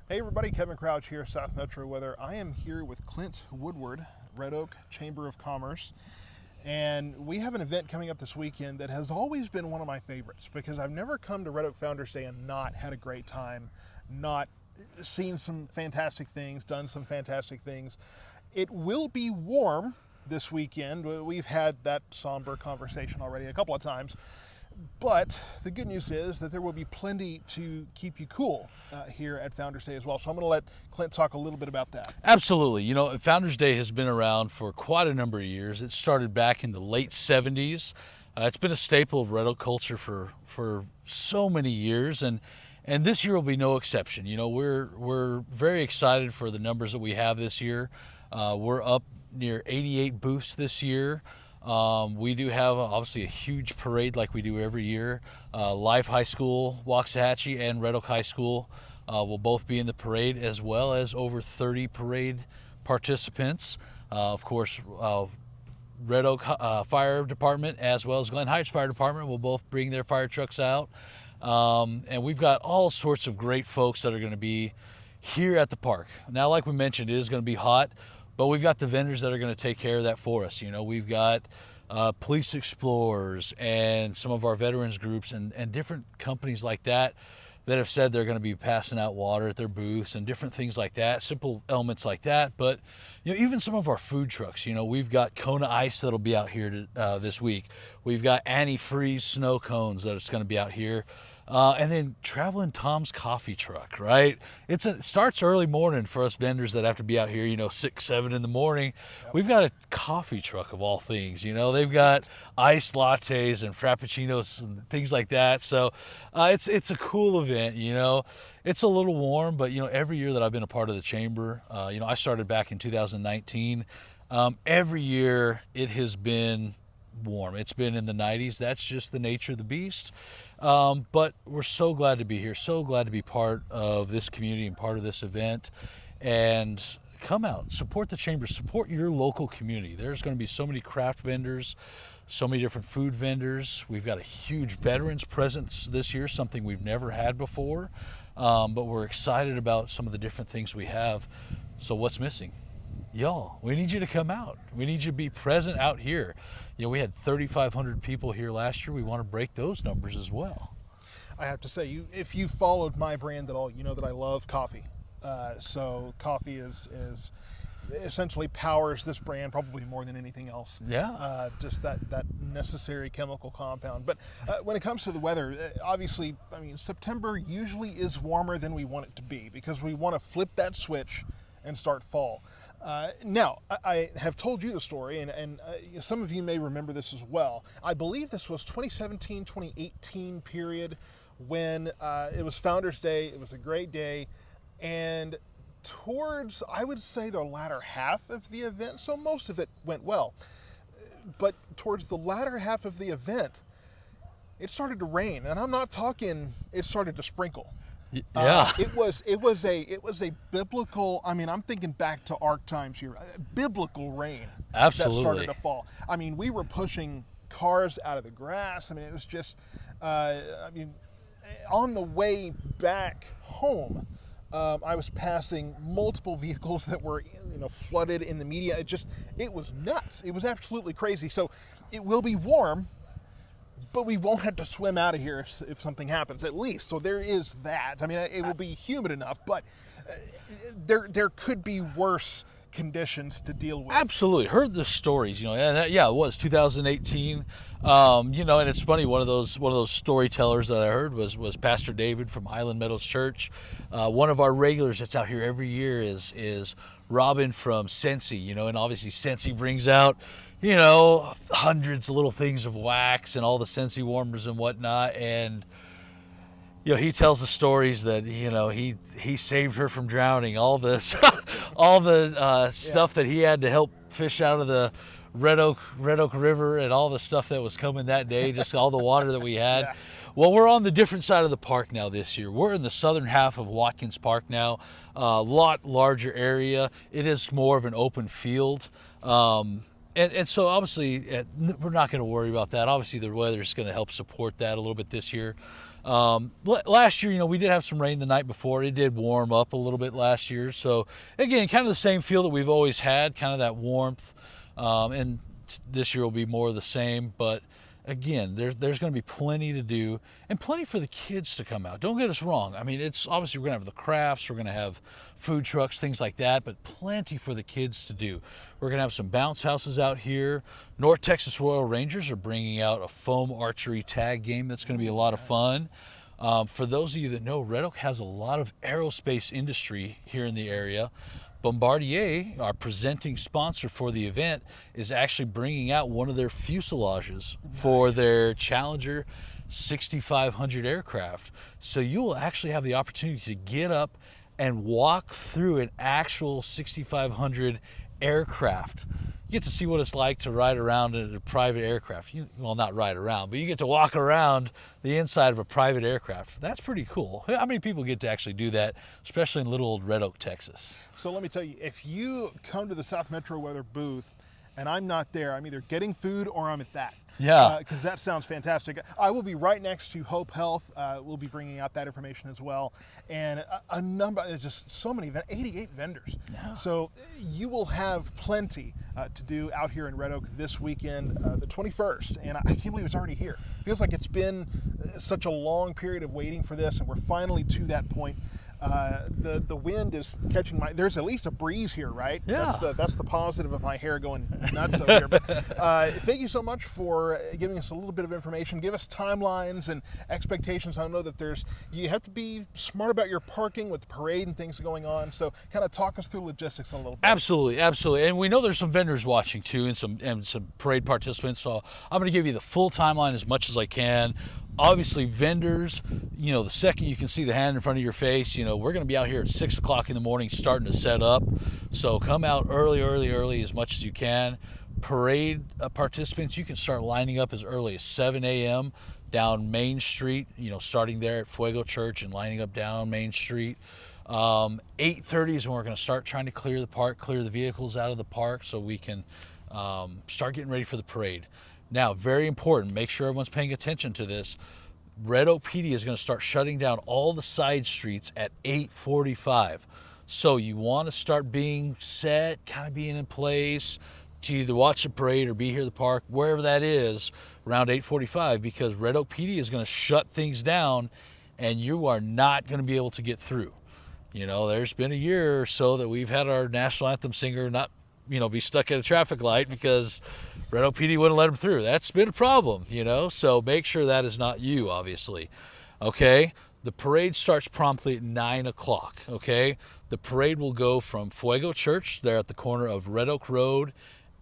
Hey everybody, Kevin Crouch here, South Metro Weather. I am here with Clint Woodward, Red Oak Chamber of Commerce, and we have an event coming up this weekend that has always been one of my favorites because I've never come to Red Oak Founders Day and not had a great time, not seen some fantastic things, done some fantastic things. It will be warm this weekend. We've had that somber conversation already a couple of times. But the good news is that there will be plenty to keep you cool here at Founders Day as well. So I'm going to let Clint talk a little bit about that. Absolutely. You know, Founders Day has been around for quite a number of years. It started back in the late 70s. It's been a staple of Red Oak culture for so many years, and this year will be no exception. You know, we're very excited for the numbers that we have this year. We're up near 88 booths this year. We do have obviously a huge parade like we do every year. Life High School, Waxahachie, and Red Oak High School will both be in the parade, as well as over 30 parade participants. Of course, Red Oak Fire Department as well as Glen Heights Fire Department will both bring their fire trucks out. And we've got all sorts of great folks that are going to be here at the park. Now, like we mentioned, it is going to be hot, but we've got the vendors that are going to take care of that for us. You know, we've got police explorers and some of our veterans groups and different companies like that that have said they're going to be passing out water at their booths and different things like that, simple elements like that. But, you know, even some of our food trucks, you know, we've got Kona Ice that'll be out here this week. We've got antifreeze snow cones that it's going to be out here. And then Traveling Tom's coffee truck, right? It starts early morning for us vendors that have to be out here, you know, 6, 7 in the morning. Yep. We've got a coffee truck of all things, you know. They've got iced lattes and frappuccinos and things like that. So it's a cool event, you know. It's a little warm, but, you know, every year that I've been a part of the chamber, you know, I started back in 2019. Every year it has been warm. It's been in the 90s. That's just the nature of the beast. But we're so glad to be here, so glad to be part of this community and part of this event. And come out, support the chamber, support your local community. There's going to be so many craft vendors, so many different food vendors. We've got a huge veterans presence this year, something we've never had before. But we're excited about some of the different things we have. So what's missing? Y'all, we need you to come out. We need you to be present out here. You know, we had 3,500 people here last year. We want to break those numbers as well. I have to say, if you followed my brand at all, you know that I love coffee. So coffee is essentially powers this brand probably more than anything else. Yeah. Just that necessary chemical compound. But when it comes to the weather, obviously, I mean, September usually is warmer than we want it to be because we want to flip that switch and start fall. Now, I have told you the story, and some of you may remember this as well. I believe this was 2017, 2018 period when it was Founders Day. It was a great day. And towards, I would say, the latter half of the event, so most of it went well. But towards the latter half of the event, it started to rain. And I'm not talking, it started to sprinkle. Yeah. It was a biblical, I mean, I'm thinking back to Ark times here, biblical rain. Absolutely. That started to fall. I mean, we were pushing cars out of the grass. I mean, it was just, on the way back home, I was passing multiple vehicles that were, you know, flooded in the media. It was nuts. It was absolutely crazy. So it will be warm, but we won't have to swim out of here if something happens, at least. So there is that. I mean, it will be humid enough, but there could be worse conditions to deal with. Absolutely. Heard the stories, you know. Yeah, it was 2018. You know, and it's funny, one of those storytellers that I heard was Pastor David from Highland Meadows Church. One of our regulars that's out here every year is Robin from Scentsy, you know, and obviously Scentsy brings out, you know, hundreds of little things of wax and all the Scentsy warmers and whatnot. And, you know, he tells the stories that, you know, he saved her from drowning, all this, all the stuff that he had to help fish out of the Red Oak River and all the stuff that was coming that day, just all the water that we had. Yeah. Well, we're on the different side of the park now this year. We're in the southern half of Watkins Park now, a lot larger area. It is more of an open field. And so obviously we're not going to worry about that. Obviously the weather is going to help support that a little bit this year. Last year, we did have some rain the night before. It did warm up a little bit last year. So again, kind of the same feel that we've always had, kind of that warmth. And this year will be more of the same. But again, there's going to be plenty to do and plenty for the kids to come out. Don't get us wrong. I mean, it's obviously we're going to have the crafts, we're going to have food trucks, things like that, but plenty for the kids to do. We're going to have some bounce houses out here. North Texas Royal Rangers are bringing out a foam archery tag game that's going to be a lot of fun. For those of you that know, Red Oak has a lot of aerospace industry here in the area. Bombardier, our presenting sponsor for the event, is actually bringing out one of their fuselages for their Challenger 6500 aircraft. So you will actually have the opportunity to get up and walk through an actual 6500 aircraft. You get to see what it's like to ride around in a private aircraft. Well, not ride around, but you get to walk around the inside of a private aircraft. That's pretty cool. How many people get to actually do that, especially in little old Red Oak, Texas? So let me tell you, if you come to the South Metro Weather booth and I'm not there, I'm either getting food or I'm at that. Yeah. Because that sounds fantastic. I will be right next to Hope Health. We'll be bringing out that information as well. And a number, there's just so many, 88 vendors. Yeah. So you will have plenty to do out here in Red Oak this weekend, the 21st. And I can't believe it's already here. It feels like it's been such a long period of waiting for this, and we're finally to that point. The wind is catching there's at least a breeze here, right? Yeah. That's the positive of my hair going nuts over here. But thank you so much for giving us a little bit of information. Give us timelines and expectations. I know that you have to be smart about your parking with the parade and things going on. So kind of talk us through logistics a little bit. Absolutely. And we know there's some vendors watching too, and some parade participants. So I'm going to give you the full timeline as much as I can. Obviously, vendors, the second you can see the hand in front of your face, we're going to be out here at 6 o'clock in the morning starting to set up. So come out early as much as you can. Parade participants, you can start lining up as early as 7 a.m. down Main Street, starting there at Fuego Church and lining up down Main Street. 8:30 is when we're going to start trying to clear the park, clear the vehicles out of the park so we can start getting ready for the parade. Now, very important, make sure everyone's paying attention to this. Red Oak PD is going to start shutting down all the side streets at 8:45. So you want to start being set, kind of being in place to either watch the parade or be here at the park, wherever that is, around 8:45, because Red Oak PD is going to shut things down and you are not going to be able to get through. There's been a year or so that we've had our national anthem singer not, be stuck at a traffic light because Red Oak PD wouldn't let him through. That's been a problem, so make sure that is not you, obviously. Okay, the parade starts promptly at 9 o'clock, okay? The parade will go from Fuego Church, there at the corner of Red Oak Road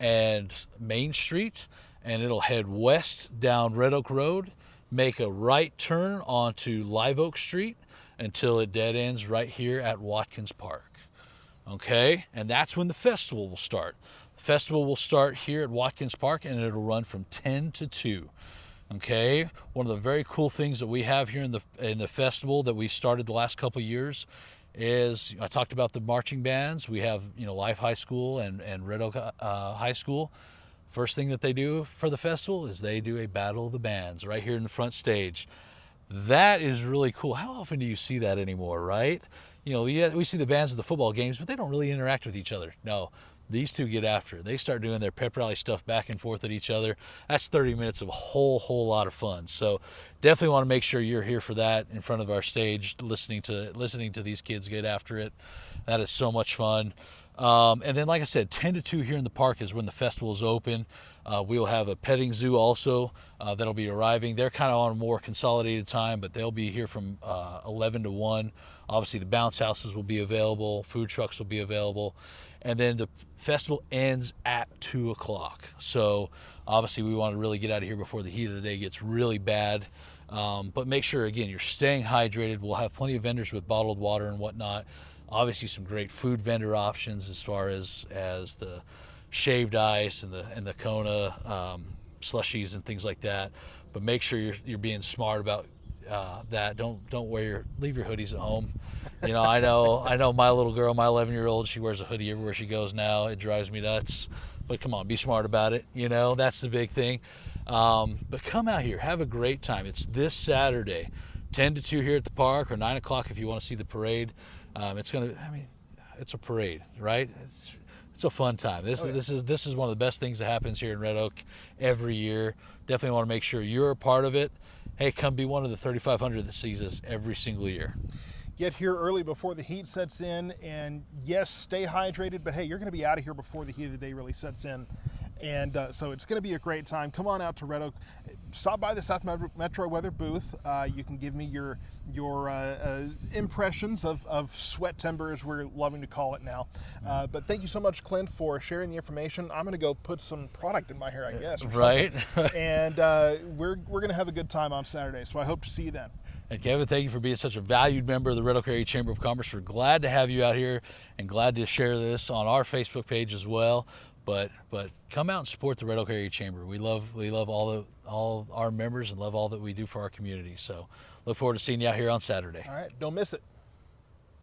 and Main Street, and it'll head west down Red Oak Road, make a right turn onto Live Oak Street until it dead ends right here at Watkins Park. Okay, and that's when the festival will start. The festival will start here at Watkins Park and it'll run from 10 to 2. Okay, one of the very cool things that we have here in the festival that we started the last couple of years is, I talked about the marching bands. We have, Life High School and Red Oak High School. First thing that they do for the festival is they do a battle of the bands right here in the front stage. That is really cool. How often do you see that anymore, right? We see the bands at the football games, but they don't really interact with each other. No, these two get after it. They start doing their pep rally stuff back and forth at each other. That's 30 minutes of a whole lot of fun. So definitely want to make sure you're here for that in front of our stage, listening to these kids get after it. That is so much fun. And then, like I said, 10 to 2 here in the park is when the festival is open. We will have a petting zoo also that'll be arriving. They're kind of on a more consolidated time, but they'll be here from 11 to 1. Obviously, the bounce houses will be available. Food trucks will be available. And then the festival ends at 2 o'clock. So obviously, we want to really get out of here before the heat of the day gets really bad. But make sure, again, you're staying hydrated. We'll have plenty of vendors with bottled water and whatnot. Obviously, some great food vendor options as far as the shaved ice and the Kona slushies and things like that. But make sure you're being smart about that. Don't leave your hoodies at home. I know my little girl, my 11-year-old, she wears a hoodie everywhere she goes now. It drives me nuts. But come on, be smart about it. That's the big thing. But come out here, have a great time. It's this Saturday, 10 to 2 here at the park, or 9 o'clock if you want to see the parade. It's a parade, right? It's a fun time. This is one of the best things that happens here in Red Oak every year. Definitely want to make sure you're a part of it. Hey, come be one of the 3,500 that sees us every single year. Get here early before the heat sets in, and yes, stay hydrated, but hey, you're going to be out of here before the heat of the day really sets in. And so it's going to be a great time. Come on out to Red Oak. Stop by the South Metro Weather booth. You can give me your impressions of sweat timber, as we're loving to call it now. But thank you so much, Clint, for sharing the information. I'm going to go put some product in my hair, I guess. Right. And we're going to have a good time on Saturday, so I hope to see you then. And Kevin, thank you for being such a valued member of the Red Oak Area Chamber of Commerce. We're glad to have you out here and glad to share this on our Facebook page as well. But come out and support the Red Oak Area Chamber. We love all our members and love all that we do for our community. So look forward to seeing you out here on Saturday. All right, don't miss it.